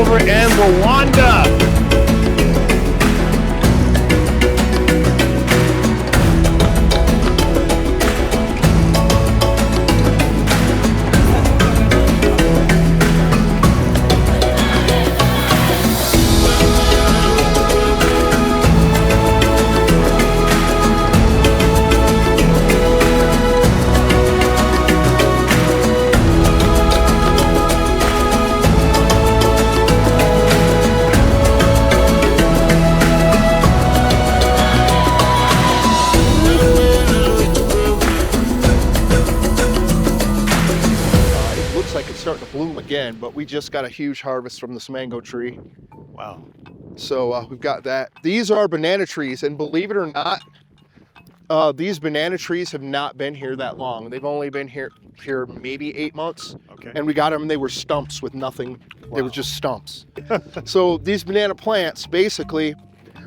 over in Rwanda. Starting to bloom again, but we just got a huge harvest from this mango tree. Wow. So we've got that. These are banana trees, and believe it or not, these banana trees have not been here that long. They've only been here maybe 8 months. Okay. And we got them, they were stumps with nothing. Wow. They were just stumps. So these banana plants, basically,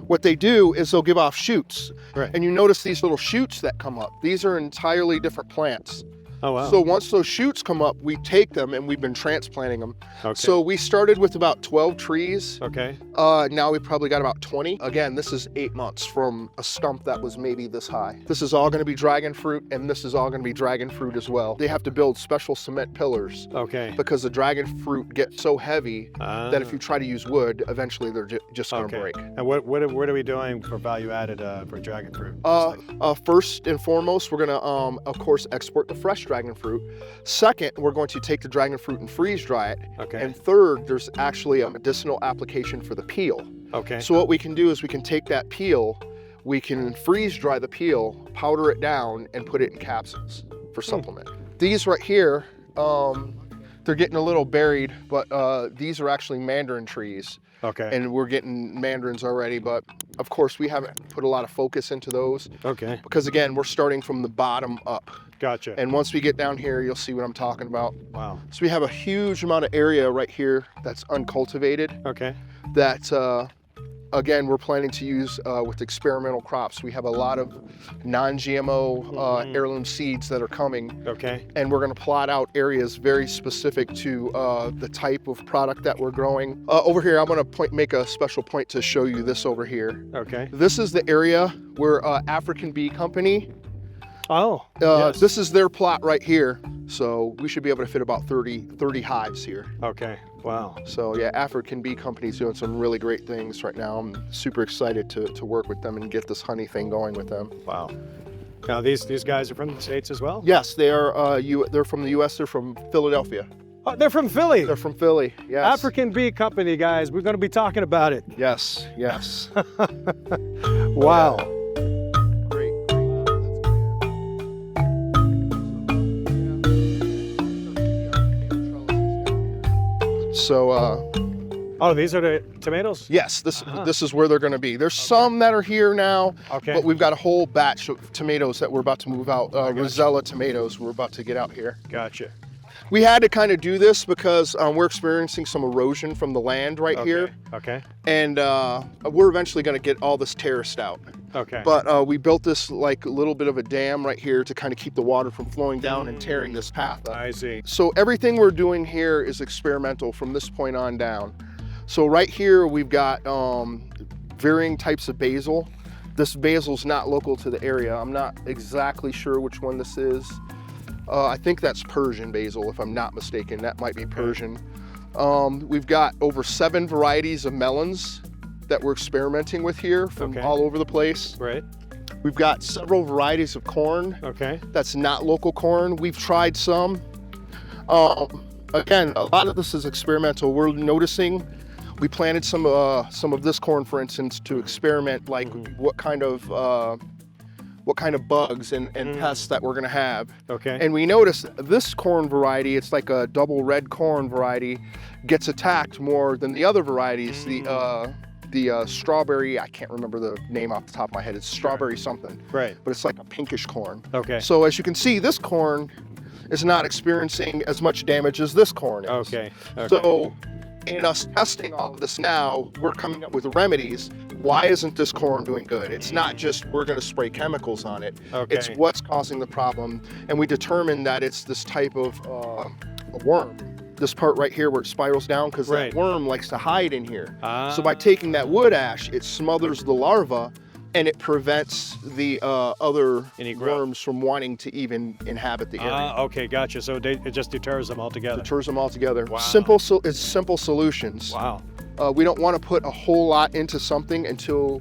what they do is they'll give off shoots. Right. And you notice these little shoots that come up. These are entirely different plants. Oh, wow. So once those shoots come up, we take them and we've been transplanting them. Okay. So we started with about 12 trees. Okay. Now we probably got about 20. Again, this is 8 months from a stump that was maybe this high. This is all going to be dragon fruit, and this is all going to be dragon fruit as well. They have to build special cement pillars. Okay. Because the dragon fruit gets so heavy that if you try to use wood, eventually they're just going to break. And what are we doing for value added for dragon fruit? First and foremost, we're going to, of course, export the fresh dragon fruit. Second, we're going to take the dragon fruit and freeze dry it. Okay. And third, there's actually a medicinal application for the peel. Okay. So what we can do is we can take that peel, we can freeze dry the peel, powder it down, and put it in capsules for supplement. These right here, they're getting a little buried, but these are actually mandarin trees. Okay. And we're getting mandarins already, but of course we haven't put a lot of focus into those. Okay. Because again, we're starting from the bottom up. Gotcha. And once we get down here, you'll see what I'm talking about. Wow. So we have a huge amount of area right here that's uncultivated. Okay. That, again, we're planning to use with experimental crops. We have a lot of non-GMO heirloom seeds that are coming. Okay. And we're going to plot out areas very specific to the type of product that we're growing. Over here, I'm going to make a special point to show you this over here. Okay. This is the area where African Bee Company. Oh, yes. This is their plot right here. So we should be able to fit about 30 hives here. Okay, wow. So yeah, African Bee Company's doing some really great things right now. I'm super excited to work with them and get this honey thing going with them. Wow. Now these guys are from the States as well? Yes, they are. They're from the U.S. They're from Philadelphia. Oh, they're from Philly? They're from Philly, yes. African Bee Company, guys. We're going to be talking about it. Yes, yes. Wow. So, oh, these are the tomatoes? Yes, this is where they're going to be. There's some that are here now, but we've got a whole batch of tomatoes that we're about to move out. Rosella tomatoes we're about to get out here. Gotcha. We had to kind of do this because we're experiencing some erosion from the land right here. Okay. And we're eventually going to get all this terraced out. Okay. But we built this like little bit of a dam right here to kind of keep the water from flowing down and tearing this path up. I see. So everything we're doing here is experimental from this point on down. So right here we've got varying types of basil. This basil's not local to the area. I'm not exactly sure which one this is. I think that's Persian basil, if I'm not mistaken. That might be Persian. We've got over 7 varieties of melons that we're experimenting with here from all over the place. Right. We've got several varieties of corn. Okay. That's not local corn. We've tried some. Again, a lot of this is experimental. We're noticing, we planted some of this corn, for instance, to experiment like what kind of bugs and pests that we're gonna have. Okay. And we noticed this corn variety, it's like a double red corn variety, gets attacked more than the other varieties. The strawberry, I can't remember the name off the top of my head. It's strawberry something. Right. But it's like a pinkish corn. Okay. So as you can see, this corn is not experiencing as much damage as this corn is. Okay. So in us testing all of this now, we're coming up with remedies. Why isn't this corn doing good? It's not just we're going to spray chemicals on it. Okay. It's what's causing the problem. And we determined that it's this type of worm. this part right here where it spirals down, because Right. that worm likes to hide in here. Ah. So by taking that wood ash, it smothers the larva, and it prevents the other Any growth. worms from wanting to even inhabit the area. Okay, gotcha. So it just deters them altogether. Deters them altogether. Wow. It's simple solutions. Wow. We don't want to put a whole lot into something until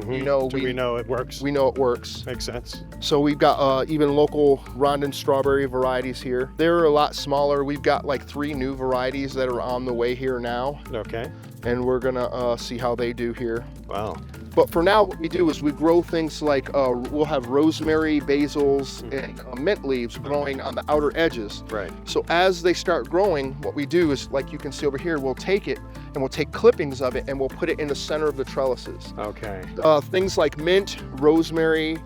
you know we know it works. we know it works. Makes sense. So we've got even local Rwandan strawberry varieties here. They're a lot smaller. We've got like 3 new varieties that are on the way here now, Okay. and we're gonna see how they do here. Wow. But for now, what we do is we grow things like we'll have rosemary, basils, and mint leaves growing on the outer edges. Right. So as they start growing, what we do is, like you can see over here, we'll take it and we'll take clippings of it and we'll put it in the center of the trellises. Okay. Things like mint, rosemary,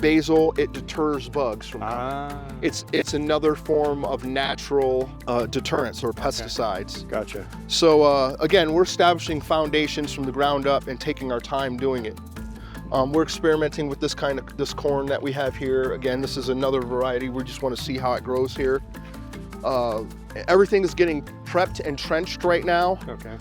basil, it deters bugs from coming. Ah. It's another form of natural deterrents or pesticides. Gotcha. So again, we're establishing foundations from the ground up and taking our time doing it. We're experimenting with this corn that we have here. Again, this is another variety. We just want to see how it grows here. Everything is getting prepped and trenched right now Okay.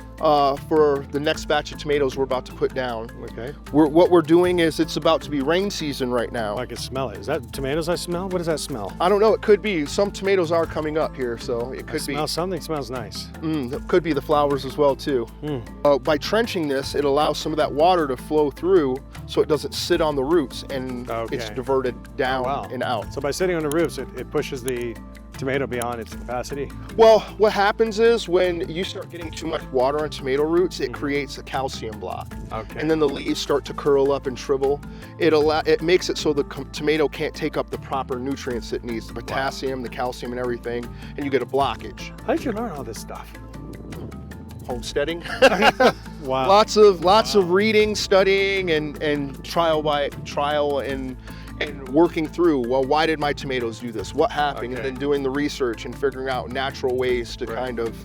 for the next batch of tomatoes we're about to put down. Okay. What we're doing is, it's about to be rain season right now. I can smell it. Is that tomatoes I smell? What does that smell? I don't know, it could be. Some tomatoes are coming up here, so it could be. Smell something smells nice. It could be the flowers as well too. Mm. By trenching this, it allows some of that water to flow through so it doesn't sit on the roots, and it's Okay. diverted down Wow. and out. So by sitting on the roots, it pushes the tomato beyond its capacity. Well, what happens is when you start getting too much water on tomato roots, it creates a calcium block. Okay. And then the leaves start to curl up and shrivel. It makes it so the tomato can't take up the proper nutrients it needs, the potassium, the calcium, and everything, and you get a blockage. How did you learn all this stuff? Homesteading. Wow. Lots of reading, studying, and trial and working through, well, why did my tomatoes do this? What happened? Okay. And then doing the research and figuring out natural ways to kind of,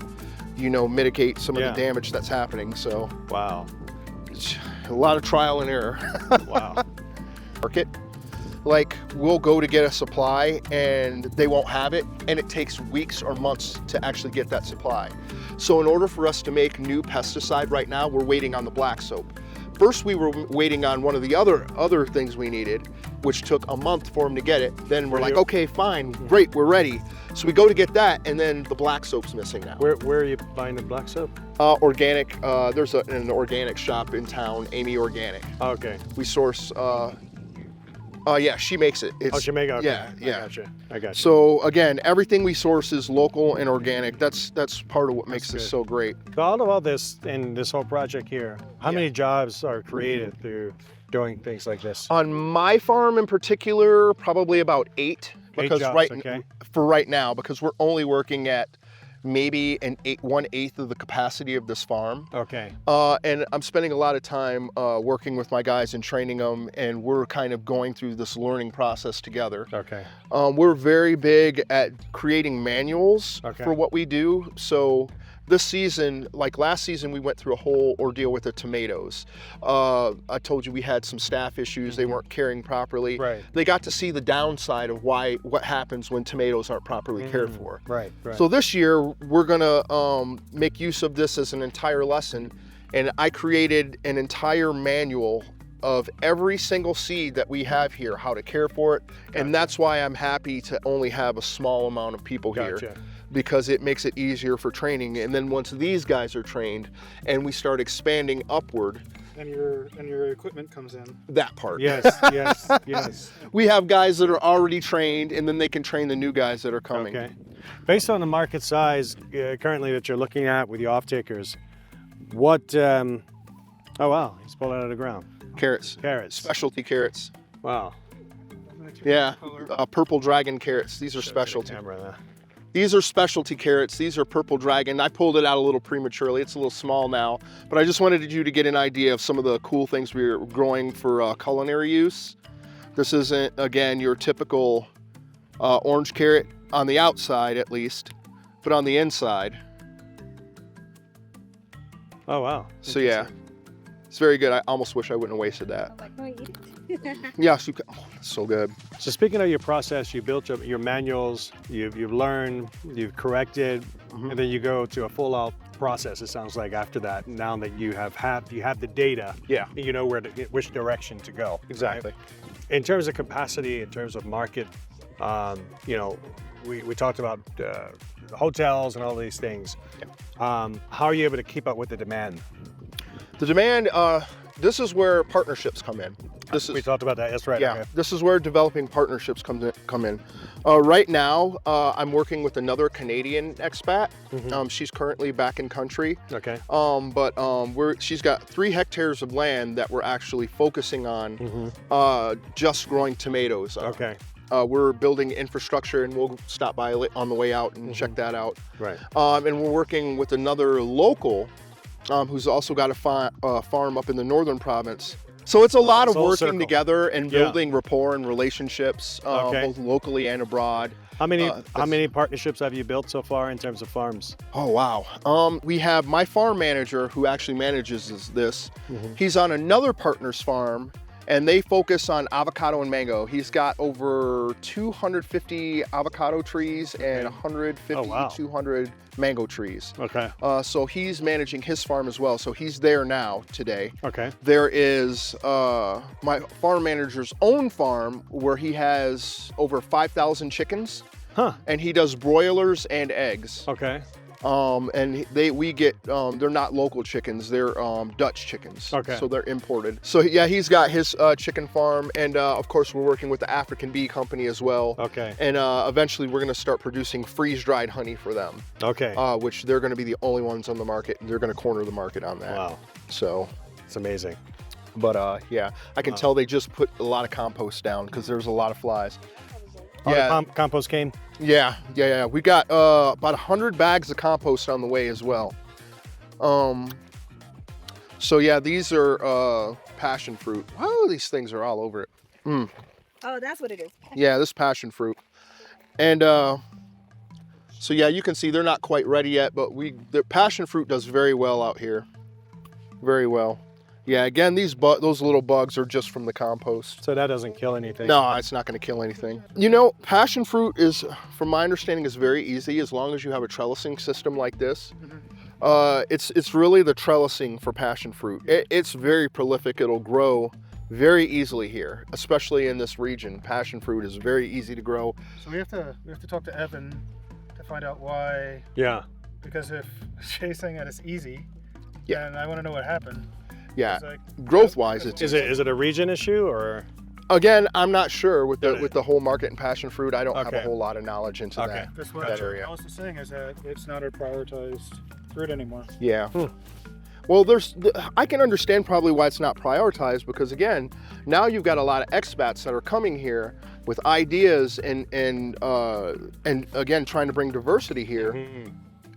mitigate some of the damage that's happening. So Wow. it's a lot of trial and error. Wow. Market, like, we'll go to get a supply and they won't have it, and it takes weeks or months to actually get that supply. So in order for us to make new pesticide right now, we're waiting on the black soap. First, we were waiting on one of the other things we needed, which took a month for them to get it. Then we're like, okay, fine, great, we're ready. So we go to get that, and then the black soap's missing now. Where are you buying the black soap? Organic, there's an organic shop in town, Amy Organic. Okay. We source, yeah, she makes it. Oh, Jamaica. Okay. Yeah. I got you. So again, everything we source is local and organic. That's part of what makes this good. so great. So all of all this in this whole project here, how many jobs are created through doing things like this? On my farm in particular, probably about 8. Because jobs, okay. for right now, because we're only working at maybe 1/8 of the capacity of this farm. Okay. And I'm spending a lot of time working with my guys and training them, and we're kind of going through this learning process together. Okay. We're very big at creating manuals Okay. for what we do. So this season, like last season, we went through a whole ordeal with the tomatoes. I told you we had some staff issues. They weren't caring properly. Right. They got to see the downside of what happens when tomatoes aren't properly cared for. Right. So this year, we're gonna make use of this as an entire lesson, and I created an entire manual of every single seed that we have here, how to care for it. And that's why I'm happy to only have a small amount of people here, because it makes it easier for training. And then once these guys are trained and we start expanding upward, And your equipment comes in. that part. Yes. Yes. We have guys that are already trained, and then they can train the new guys that are coming. Okay. Based on the market size currently that you're looking at with the off-takers, what, oh wow, he's pulled it out of the ground. Carrots. Carrots. Specialty carrots. Wow. Yeah, purple dragon carrots. These are specialty. These are specialty carrots. These are purple dragon. I pulled it out a little prematurely. It's a little small now, but I just wanted you to get an idea of some of the cool things we're growing for culinary use. This isn't, again, your typical orange carrot on the outside, at least, but on the inside. Oh wow. So yeah, it's very good. I almost wish I wouldn't have wasted that. I'm like, no, eat Yes, you can. Oh, that's so good. So speaking of your process, you built your manuals, you've learned, you've corrected, and then you go to a full-out process. It sounds like after that, now that you have the data, Yeah. you know which direction to go. Exactly. Right? In terms of capacity, in terms of market, you know, we talked about hotels and all these things. How are you able to keep up with the demand? The demand. This is where partnerships come in. We talked about that. That's right. Yeah, Okay. this is where developing partnerships come in. Right now, I'm working with another Canadian expat. She's currently back in country. Okay. She's got 3 hectares of land that we're actually focusing on just growing tomatoes. Okay. We're building infrastructure, and we'll stop by on the way out and check that out. Right. And we're working with another local who's also got a farm up in the northern province. So it's a lot of Full working circle. together and building rapport and relationships, Okay. both locally and abroad. How many partnerships have you built so far in terms of farms? Oh, wow. We have my farm manager who actually manages this. He's on another partner's farm, and they focus on avocado and mango. He's got over 250 avocado trees and 150, 200 mango trees. Okay. So he's managing his farm as well. So he's there now today. Okay. There is my farm manager's own farm where he has over 5,000 chickens. Huh. And he does broilers and eggs. Okay. And they're not local chickens, they're Dutch chickens. Okay. So they're imported. So yeah, he's got his chicken farm, and of course we're working with the African Bee Company as well. Okay. And eventually we're gonna start producing freeze-dried honey for them. Okay. Which they're gonna be the only ones on the market, and they're gonna corner the market on that. Wow. So. It's amazing. But yeah, I can tell they just put a lot of compost down because there's a lot of flies. The compost came? Yeah. We got about 100 bags of compost on the way as well. So yeah, these are passion fruit. Oh, these things are all over it. Oh, that's what it is. Yeah, this passion fruit. And so yeah, you can see they're not quite ready yet, but the passion fruit does very well out here. Very well. Yeah, again, those little bugs are just from the compost. So that doesn't kill anything? No, it's not going to kill anything. You know, passion fruit is, from my understanding, is very easy as long as you have a trellising system like this. It's really the trellising for passion fruit. It's very prolific. It'll grow very easily here, especially in this region. Passion fruit is very easy to grow. So we have to talk to Evan to find out why. Yeah. Because if Shay's saying that it's easy, Yeah. then I want to know what happened. Yeah, It's like, growth-wise, it's Is it a region issue or? again, I'm not sure with the whole market in passion fruit. I don't have a Okay. whole lot of knowledge into Okay. That's what that area. Alice is saying, is that it's not a prioritized fruit anymore. Yeah. Well, I can understand probably why it's not prioritized, because again, now you've got a lot of expats that are coming here with ideas and again trying to bring diversity here.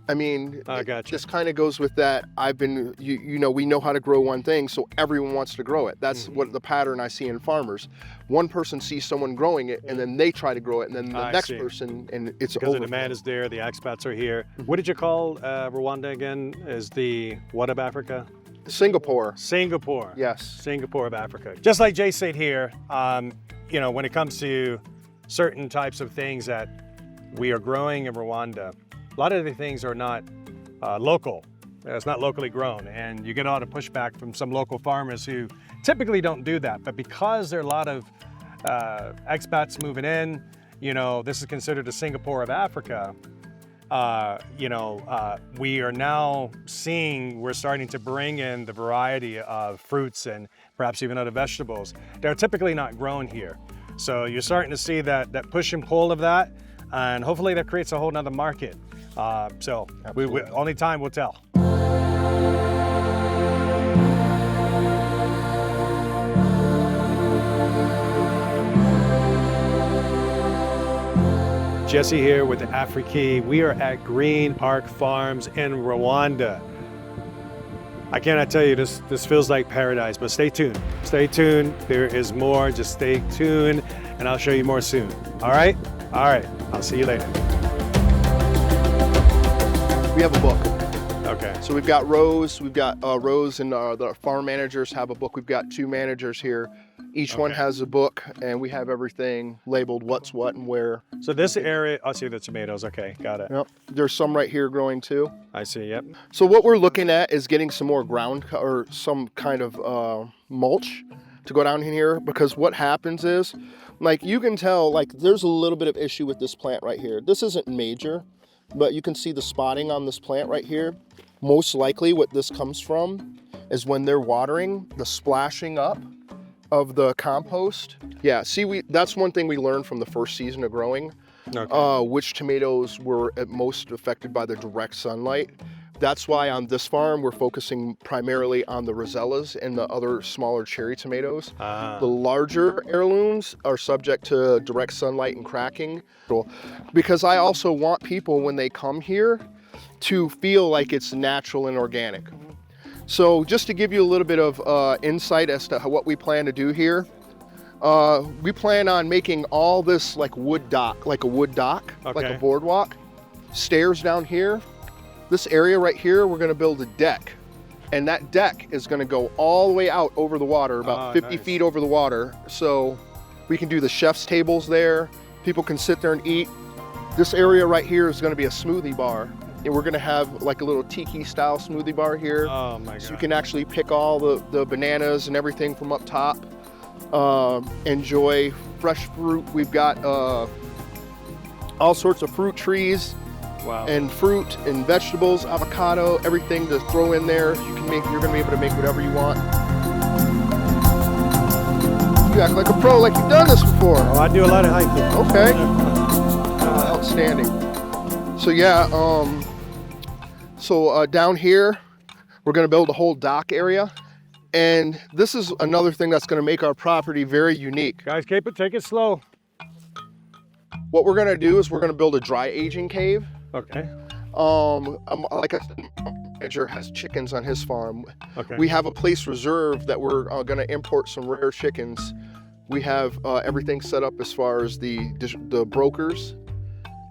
I mean, I gotcha. this kind of goes with that. You know, we know how to grow one thing, so everyone wants to grow it. That's what the pattern I see in farmers. One person sees someone growing it, and then they try to grow it, and then the next person, and it's because the over. demand is there, the expats are here. What did you call Rwanda again? Is the what of Africa? Singapore. Singapore. Yes. Singapore of Africa. Just like Jay said here, you know, when it comes to certain types of things that we are growing in Rwanda, a lot of the things are not local. It's not locally grown, and you get a lot of pushback from some local farmers who typically don't do that. But because there are a lot of expats moving in, you know, this is considered the Singapore of Africa. You know, we are now we're starting to bring in the variety of fruits and perhaps even other vegetables that are typically not grown here. So you're starting to see that push and pull of that, and hopefully that creates a whole nother market. So only time will tell. Jesse here with iAfriKey. We are at Green Ark Farms in Rwanda. I cannot tell you, this feels like paradise, but stay tuned. Stay tuned, there is more, just stay tuned, and I'll show you more soon. All right? All right, I'll see you later. We have a book. Okay. So we've got rows, and the farm managers have a book. We've got 2 managers here. Each one Okay. has a book, and we have everything labeled what's what and where. So this area, I see the tomatoes. Okay, got it. Yep. There's some right here growing too. I see, yep. So what we're looking at is getting some more or some kind of mulch to go down in here, because what happens is, like, you can tell, like, there's a little bit of issue with this plant right here. This isn't major, but you can see the spotting on this plant right here. Most likely what this comes from is when they're watering, the splashing up of the compost. Yeah, see, that's one thing we learned from the first season of growing, which tomatoes were at most affected by the direct sunlight. That's why on this farm, we're focusing primarily on the rosellas and the other smaller cherry tomatoes. The larger heirlooms are subject to direct sunlight and cracking, because I also want people, when they come here, to feel like it's natural and organic. So just to give you a little bit of insight as to what we plan to do here, we plan on making all this like a wood dock, like a boardwalk, stairs down here. This area right here, we're gonna build a deck. And that deck is gonna go all the way out over the water, about 50 feet over the water. So we can do the chef's tables there. People can sit there and eat. This area right here is gonna be a smoothie bar. And we're gonna have like a little tiki style smoothie bar here. Oh my God. So you can actually pick all the bananas and everything from up top. Enjoy fresh fruit. We've got all sorts of fruit trees. Wow. And fruit and vegetables, avocado, everything to throw in there. You're gonna be able to make whatever you want. You act like a pro, like you've done this before. Oh, I do a lot of hiking. Okay. Outstanding. So yeah, down here, we're gonna build a whole dock area. And this is another thing that's gonna make our property very unique. Guys, take it slow. What we're gonna do is we're gonna build a dry aging cave. Okay. Like I said, my manager has chickens on his farm. Okay. We have a place reserved that we're going to import some rare chickens. We have everything set up as far as the brokers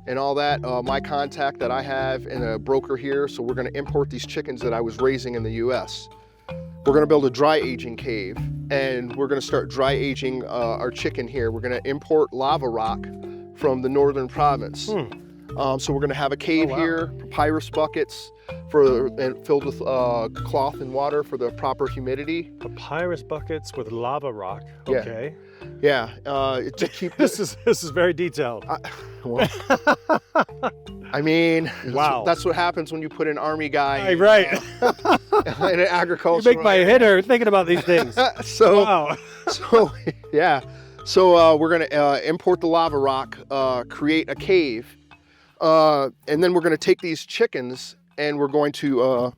and all that. My contact that I have and a broker here, so we're going to import these chickens that I was raising in the U.S. We're going to build a dry aging cave, and we're going to start dry aging our chicken here. We're going to import lava rock from the northern province. So we're going to have a cave here, papyrus buckets filled with cloth and water for the proper humidity. Papyrus buckets with lava rock. Okay. Yeah. To keep this is very detailed. I mean, wow. That's what happens when you put an army guy right. in an agriculture. You make my head hurt thinking about these things. Wow. Yeah. So we're going to import the lava rock, create a cave. And then we're going to take these chickens and we're going to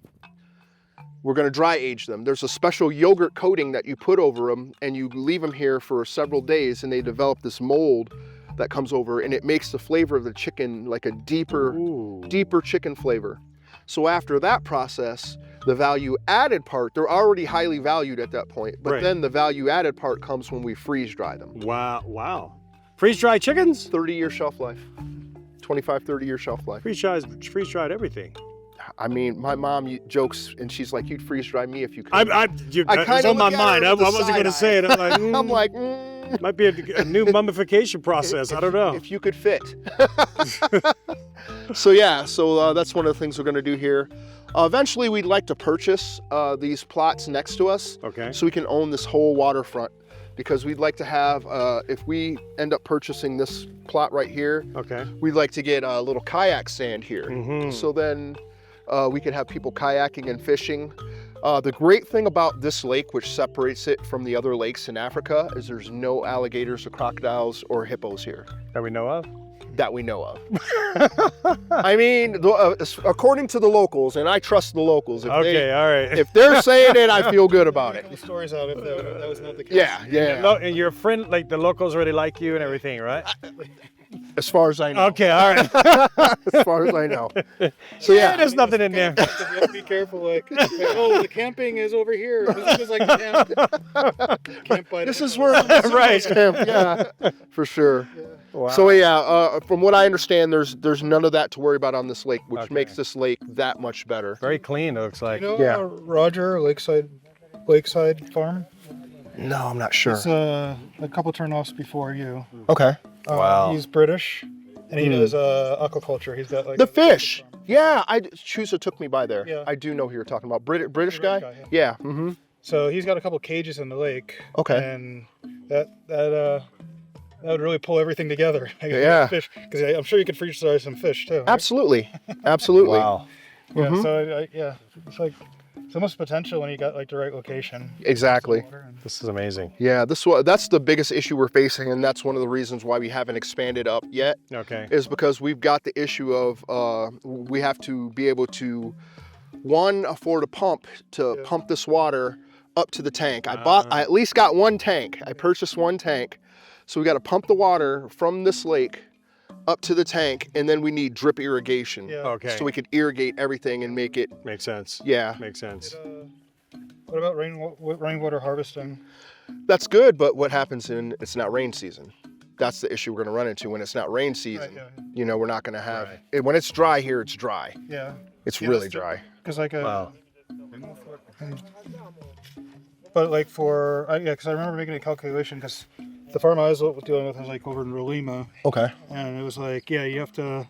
dry age them. There's a special yogurt coating that you put over them, and you leave them here for several days, and they develop this mold that comes over, and it makes the flavor of the chicken like a deeper chicken flavor. So after that process, the value added part, they're already highly valued at that point, but then the value added part comes when we freeze dry them. Wow. Freeze dried chickens? 30-year shelf life. 25, 30-year shelf life. Freeze dried everything. I mean, my mom jokes, and she's like, "You'd freeze dry me if you could." It's on my mind. I wasn't going to say it. I'm like, might be a new mummification process. I don't know. If you could fit. So that's one of the things we're going to do here. Eventually, we'd like to purchase these plots next to us, so we can own this whole waterfront. Because we'd like to have, if we end up purchasing this plot right here, we'd like to get a little kayak stand here. So then we could have people kayaking and fishing. The great thing about this lake, which separates it from the other lakes in Africa, is there's no alligators or crocodiles or hippos here. That we know of? That we know of. I mean, according to the locals, and I trust the locals. If all right. If they're saying it, I feel good about it. The stories out if that was not the case. Yeah. And your friend, like the locals already like you and everything, right? As far as I know. Okay, all right. As far as I know. So there's nothing in there. You have to be careful, like, oh, the camping is over here. This is like camp. This is where right. Camp. Yeah, for sure. Wow. So yeah, from what I understand, there's none of that to worry about on this lake, which Okay. makes this lake that much better. Very clean, it looks like. You know Yeah. Roger Lakeside Farm? No, I'm not sure. It's a couple turnoffs before you. Okay. Wow. He's British, and he does aquaculture. He's got like The a fish. farm. Yeah, Chusa took me by there. Yeah. I do know who you're talking about. British guy? guy, Yeah. Mm-hmm. So he's got a couple cages in the lake. Okay. And that would really pull everything together. Yeah. Fish, because I'm sure you could freeze dry some fish too. Right? Absolutely. Absolutely. Wow. Yeah. Mhm. So it's like so much potential when you got like the right location. Exactly. This is amazing. Yeah, that's the biggest issue we're facing, and that's one of the reasons why we haven't expanded up yet, Okay. is because we've got the issue of we have to be able to, one, afford a pump to pump this water up to the tank. I at least got one tank. I purchased one tank. So we got to pump the water from this lake up to the tank, and then we need drip irrigation. Yeah. Okay. So we could irrigate everything and make it, Makes sense. yeah. Makes sense. What about rainwater harvesting? That's good, but what happens when it's not rain season? That's the issue we're going to run into when it's not rain season. Right, yeah. You know, we're not going to have, when it's dry here, it's dry. Yeah. It's Yeah, really that's true. dry. Because like Wow. But like because I remember making a calculation because the farm I was dealing with was like over in Rolima, Okay. and it was like, yeah, you have to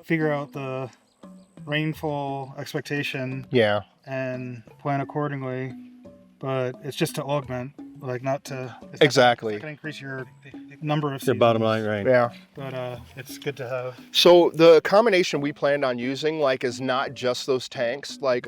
figure out the rainfall expectation Yeah. and plan accordingly, but it's just to augment, like not to. It's Exactly. Not to increase your number of Your seasons, bottom line, right? Yeah. but it's good to have. So the combination we planned on using, like, is not just those tanks. Like,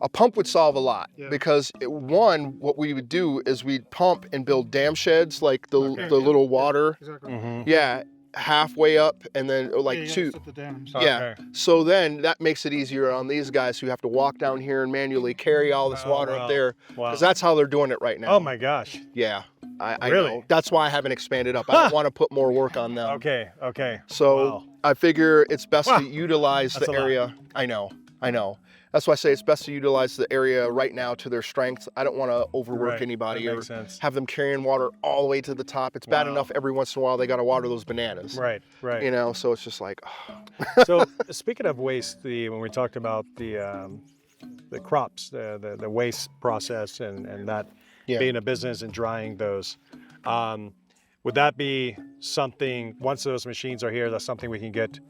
a pump would solve a lot, Yeah. because one, what we would do is we'd pump and build dam sheds, like the little water. Exactly. Mm-hmm. Yeah, halfway up, and then like yeah, you two. gotta set the dams. Yeah. Okay. So then that makes it easier on these guys who have to walk down here and manually carry all this Oh, water wow. up there, Wow. because that's how they're doing it right now. Oh my gosh. Yeah, I Really? know. That's why I haven't expanded up. I don't want to put more work on them. Okay. Okay. So Wow. I figure it's best Wow. to utilize That's the a lot. area. I know. That's why I say it's best to utilize the area right now to their strengths. I don't want to overwork Right. anybody That or makes sense. have them carrying water all the way to the top. It's bad Wow. enough every once in a while they got to water those bananas. Right. Right. You know, so it's just like, So speaking of waste, when we talked about the crops, the waste process and that Yeah. being a business and drying those, would that be something, once those machines are here, that's something we can get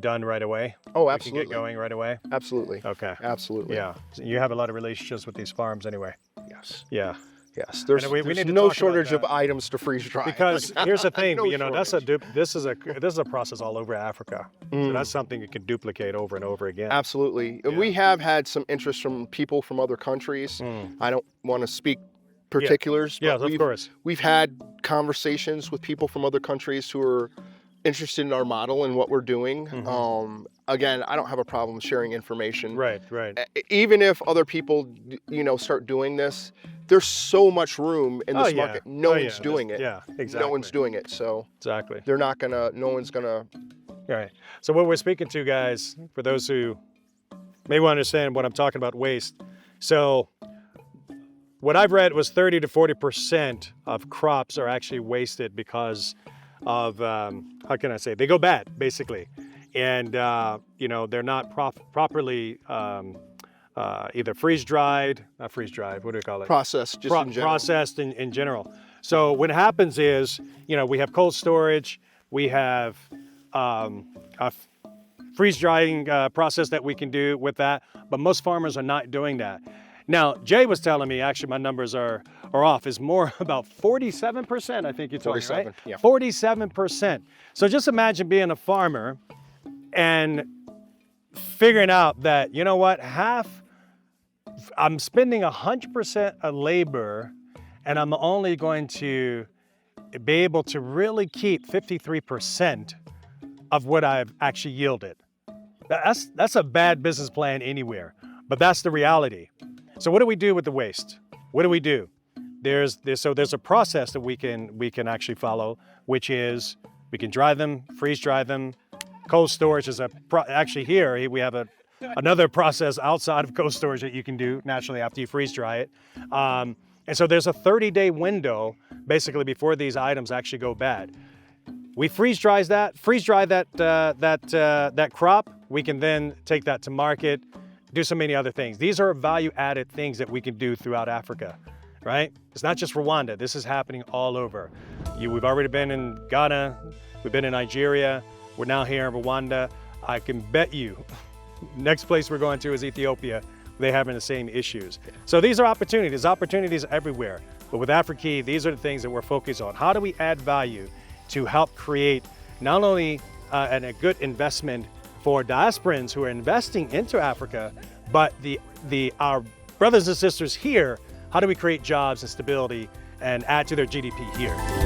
done right away? oh, We can absolutely. get going right away? Absolutely. Okay. Absolutely. Yeah. So you have a lot of relationships with these farms anyway. Yes. Yeah. Yes. There's, we there's need to no talk about shortage of that. items to freeze dry. Because here's the thing, No you know, shortage. this is a process all over Africa. So that's something you can duplicate over and over again. Absolutely. And Yeah. we have had some interest from people from other countries. Mm. I don't want to speak particulars, Yeah, but of course. we've had conversations with people from other countries who are interested in our model and what we're doing. Again, I don't have a problem sharing information. Right, right. Even if other people, start doing this, there's so much room in this yeah. market. No Oh, one's yeah. doing it. Yeah, exactly. No one's doing it. So Exactly. no one's gonna. All right. So what we're speaking to, guys, for those who may want to understand what I'm talking about, waste. So what I've read was 30 to 40% of crops are actually wasted because of, how can I say, they go bad, basically. And, they're not properly either freeze-dried, not freeze-dried, what do we call it? Process, just in general. Processed in general. So what happens is, we have cold storage, we have a freeze drying process that we can do with that, but most farmers are not doing that. Now, Jay was telling me, actually my numbers are off, is more about 47%, I think you told me, right? 47, yeah. 47%. So just imagine being a farmer and figuring out that, you know what, I'm spending 100% of labor and I'm only going to be able to really keep 53% of what I've actually yielded. That's a bad business plan anywhere, but that's the reality. So what do we do with the waste? What do we do? There's a process that we can actually follow, which is we can dry them, freeze dry them. Cold storage is actually here we have another process outside of cold storage that you can do naturally after you freeze dry it. And so there's a 30-day window basically before these items actually go bad. We freeze dry that crop. We can then take that to market, do so many other things. These are value-added things that we can do throughout Africa, right? It's not just Rwanda. This is happening all over. We've already been in Ghana. We've been in Nigeria. We're now here in Rwanda. I can bet you, next place we're going to is Ethiopia. They're having the same issues. So these are opportunities everywhere. But with iAfriKey, these are the things that we're focused on. How do we add value to help create not only a good investment for diasporans who are investing into Africa, but our brothers and sisters here, how do we create jobs and stability and add to their GDP here?